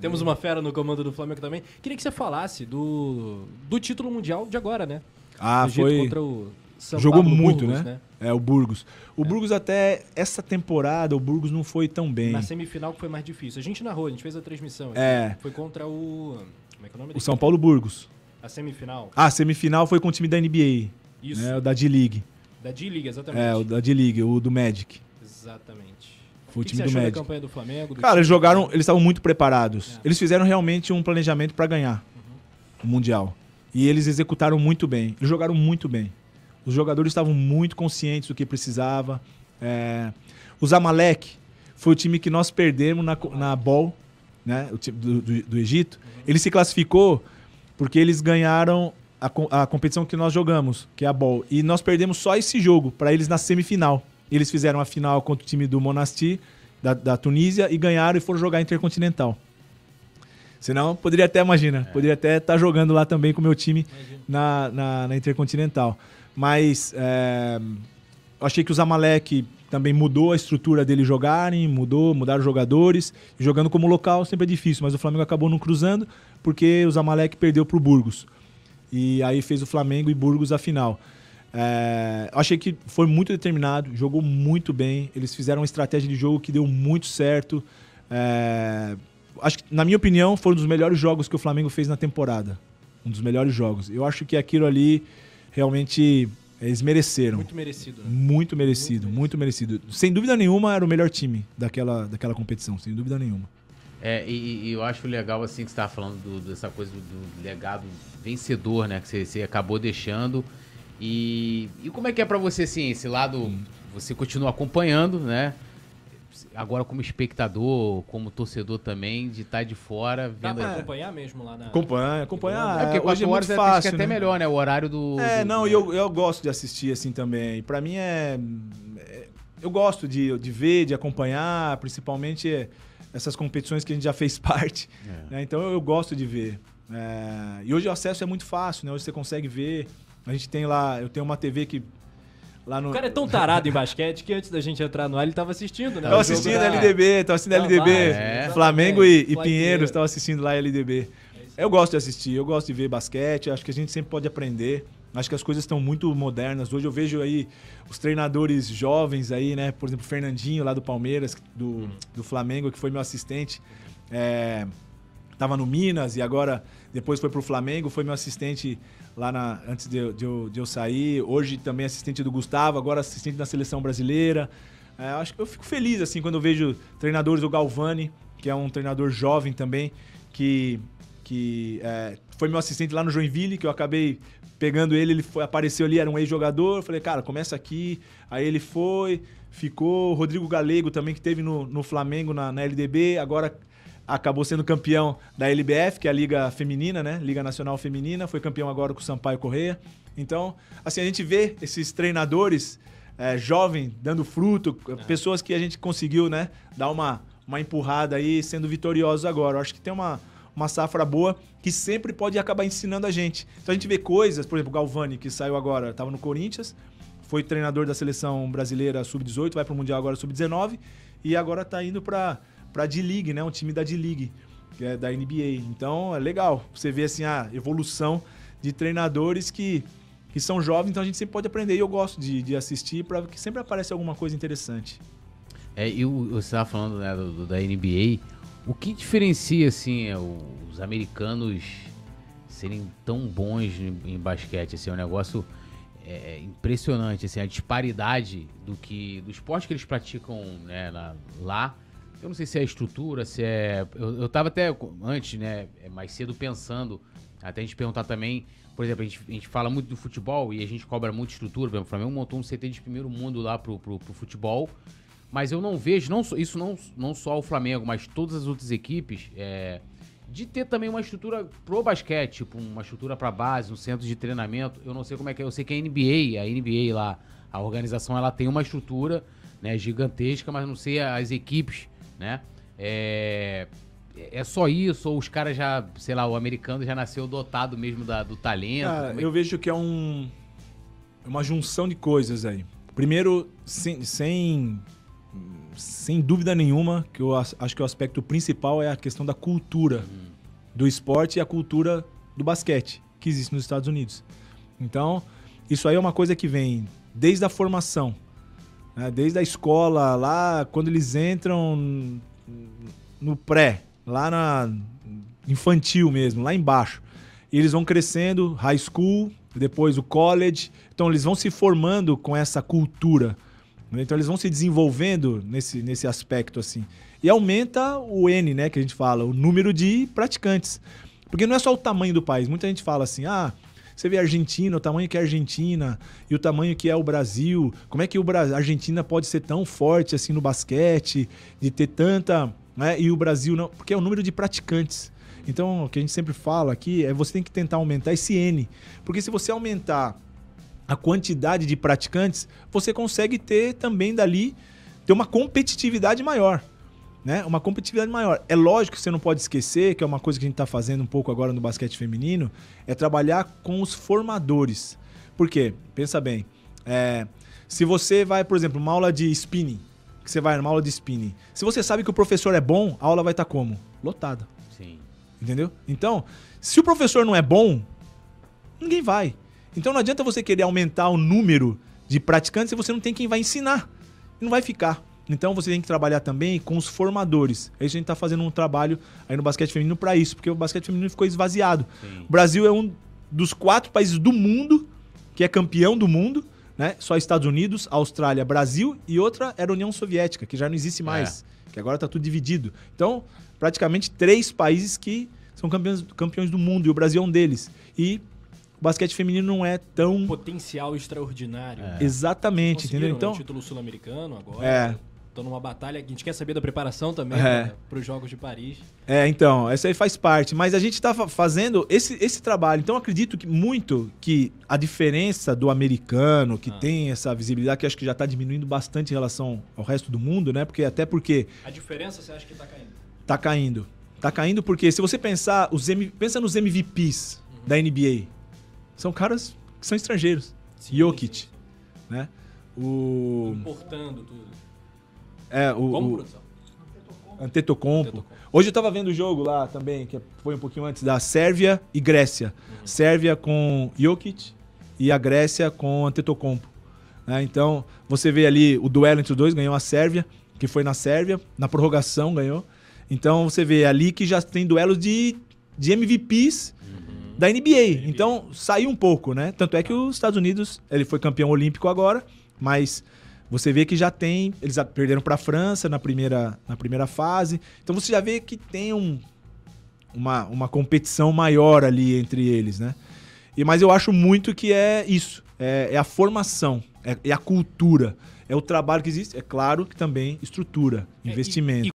Temos uma fera no comando do Flamengo também. Queria que você falasse do título mundial de agora, né? Ah, Egito foi... contra o São Jogou Pablo muito, Burgos, né? O Burgos. O Burgos até essa temporada, o Burgos não foi tão bem. Na semifinal que foi mais difícil. A gente narrou, a gente fez a transmissão. Foi contra o... Como é que é o nome dele? O São Paulo Burgos. A semifinal. A semifinal foi com o time da NBA. Isso. Né? O da D-League. Da D-League, exatamente. O da D-League, o do Magic. Exatamente. Foi o time você do achou Magic. da campanha do Flamengo? Cara, eles estavam muito preparados. Eles fizeram realmente um planejamento para ganhar o Mundial. E eles executaram muito bem. Eles jogaram muito bem. Os jogadores estavam muito conscientes do que precisava. O Zamalek foi o time que nós perdemos na Ball, né? O time do Egito. Ele se classificou porque eles ganharam a competição que nós jogamos, que é a Ball. E nós perdemos só esse jogo para eles na semifinal. Eles fizeram a final contra o time do Monastir, da Tunísia, e ganharam e foram jogar Intercontinental. Senão, poderia até estar jogando lá também com o meu time na Intercontinental. Mas eu achei que o Zamalek também mudou a estrutura deles jogarem, mudaram os jogadores. Jogando como local sempre é difícil, mas o Flamengo acabou não cruzando porque o Zamalek perdeu para o Burgos. E aí fez o Flamengo e Burgos a final. Achei que foi muito determinado, jogou muito bem. Eles fizeram uma estratégia de jogo que deu muito certo. Acho que, na minha opinião, foi um dos melhores jogos que o Flamengo fez na temporada. Um dos melhores jogos. Eu acho que aquilo ali realmente eles mereceram. Muito merecido. Né? Muito merecido. Sem dúvida nenhuma, era o melhor time daquela competição, sem dúvida nenhuma. E eu acho legal assim que você estava falando dessa coisa do legado vencedor, né? Que você acabou deixando. E como é que é pra você, assim, esse lado, você continua acompanhando, né? Agora como espectador, como torcedor também, de estar de fora, vendo... Dá pra acompanhar mesmo lá na... Acompanhar. Porque 4 hoje é horas muito fácil, acho que é até melhor, né? O horário do... Eu gosto de assistir assim também. Pra mim eu gosto de ver, de acompanhar, principalmente essas competições que a gente já fez parte. Né? Então eu gosto de ver. E hoje o acesso é muito fácil, né? Hoje você consegue ver... A gente tem lá, eu tenho uma TV que lá no... O cara é tão tarado em basquete que antes da gente entrar no ar ele tava assistindo, né? Tava assistindo LDB, Flamengo e Pinheiros, tava assistindo lá LDB. Eu gosto de assistir, eu gosto de ver basquete, acho que a gente sempre pode aprender. Acho que as coisas estão muito modernas. Hoje eu vejo aí os treinadores jovens aí, né? Por exemplo, o Fernandinho lá do Palmeiras, do Flamengo, que foi meu assistente. Tava no Minas e agora depois foi pro Flamengo, foi meu assistente lá antes de eu sair. Hoje também assistente do Gustavo, agora assistente da seleção brasileira. Acho que eu fico feliz assim quando eu vejo treinadores, o Galvani, que é um treinador jovem também, que foi meu assistente lá no Joinville, que eu acabei pegando ele apareceu ali, era um ex-jogador. Eu falei, cara, começa aqui. Aí ele ficou. O Rodrigo Galego também, que teve no Flamengo na LDB, agora acabou sendo campeão da LBF, que é a Liga Feminina, né? Liga Nacional Feminina. Foi campeão agora com o Sampaio Corrêa. Então, assim, a gente vê esses treinadores jovens dando fruto, pessoas que a gente conseguiu, né, dar uma empurrada aí, sendo vitoriosos agora. Eu acho que tem uma safra boa que sempre pode acabar ensinando a gente. Então a gente vê coisas, por exemplo, o Galvani, que saiu agora, estava no Corinthians, foi treinador da seleção brasileira sub-18, vai para o Mundial agora sub-19, e agora está indo para a D-League, né? Um time da D-League, que é da NBA. Então é legal você ver assim, a evolução de treinadores que são jovens, então a gente sempre pode aprender. E eu gosto de assistir, para que sempre aparece alguma coisa interessante. E você estava falando, né, da NBA. O que diferencia assim, os americanos serem tão bons em basquete? Assim, é um negócio impressionante, assim, a disparidade do esporte que eles praticam, né, lá. Eu não sei se é a estrutura, se é... Eu tava até antes, né, mais cedo pensando, até a gente perguntar também, por exemplo, a gente fala muito do futebol e a gente cobra muito estrutura. Por exemplo, o Flamengo montou um CT de primeiro mundo lá pro futebol, mas eu não vejo, não só o Flamengo, mas todas as outras equipes, de ter também uma estrutura pro basquete, tipo uma estrutura pra base, um centro de treinamento. Eu não sei como é que é, eu sei que a NBA lá, a organização, ela tem uma estrutura, né, gigantesca, mas não sei as equipes, né? É só isso, ou os caras já, sei lá, o americano já nasceu dotado mesmo do talento? Cara, eu vejo que é uma junção de coisas aí. Primeiro, sem sem dúvida nenhuma, que eu acho que o aspecto principal é a questão da cultura do esporte e a cultura do basquete que existe nos Estados Unidos. Então, isso aí é uma coisa que vem desde a formação, né? Desde a escola, lá quando eles entram no pré, lá na infantil mesmo, lá embaixo. E eles vão crescendo, high school, depois o college. Então, eles vão se formando com essa cultura. Então eles vão se desenvolvendo nesse aspecto assim. E aumenta o N, né, que a gente fala, o número de praticantes. Porque não é só o tamanho do país. Muita gente fala assim, você vê a Argentina, o tamanho que é a Argentina e o tamanho que é o Brasil. Como é que a Argentina pode ser tão forte assim no basquete, de ter tanta... né, e o Brasil não... Porque é o número de praticantes. Então, o que a gente sempre fala aqui é você tem que tentar aumentar esse N. Porque se você aumentar a quantidade de praticantes, você consegue ter também dali, ter uma competitividade maior, né? Uma competitividade maior. É lógico que você não pode esquecer, que é uma coisa que a gente está fazendo um pouco agora no basquete feminino, é trabalhar com os formadores. Por quê? Pensa bem, se você vai, por exemplo, uma aula de spinning, que você vai numa aula de spinning, se você sabe que o professor é bom, a aula vai estar como? Lotada. Sim. Entendeu? Então, se o professor não é bom, ninguém vai. Então não adianta você querer aumentar o número de praticantes se você não tem quem vai ensinar. Não vai ficar. Então você tem que trabalhar também com os formadores. Aí a gente está fazendo um trabalho aí no basquete feminino para isso, porque o basquete feminino ficou esvaziado. Sim. O Brasil é um dos 4 países do mundo que é campeão do mundo, né? Só Estados Unidos, Austrália, Brasil e outra era a União Soviética, que já não existe mais, que agora está tudo dividido. Então, praticamente 3 países que são campeões do mundo e o Brasil é um deles. E o basquete feminino não é tão... Potencial extraordinário. Exatamente, entendeu? Então, um título sul-americano agora. Estão numa batalha que a gente quer saber da preparação também para os Jogos de Paris. Então, essa aí faz parte. Mas a gente está fazendo esse trabalho. Então, acredito que a diferença do americano, que tem essa visibilidade, que acho que já está diminuindo bastante em relação ao resto do mundo, né? Porque... A diferença você acha que está caindo? Está caindo. Está caindo porque se você pensar, pensa nos MVPs da NBA. São caras que são estrangeiros. Sim, Jokic, né? Importando tudo. Como, produção? Antetokounmpo. Hoje eu tava vendo o jogo lá também, que foi um pouquinho antes, da Sérvia e Grécia. Sérvia com Jokic e a Grécia com Antetokounmpo. Então, você vê ali o duelo entre os dois, ganhou a Sérvia, que foi na Sérvia, na prorrogação ganhou. Então, você vê ali que já tem duelos de MVPs da NBA. Então, saiu um pouco, né? Tanto é que os Estados Unidos, ele foi campeão olímpico agora, mas você vê que já tem... Eles perderam para a França na primeira fase. Então, você já vê que tem uma competição maior ali entre eles, né? Mas eu acho muito que é isso. É a formação, é a cultura, é o trabalho que existe. É claro que também estrutura, investimento.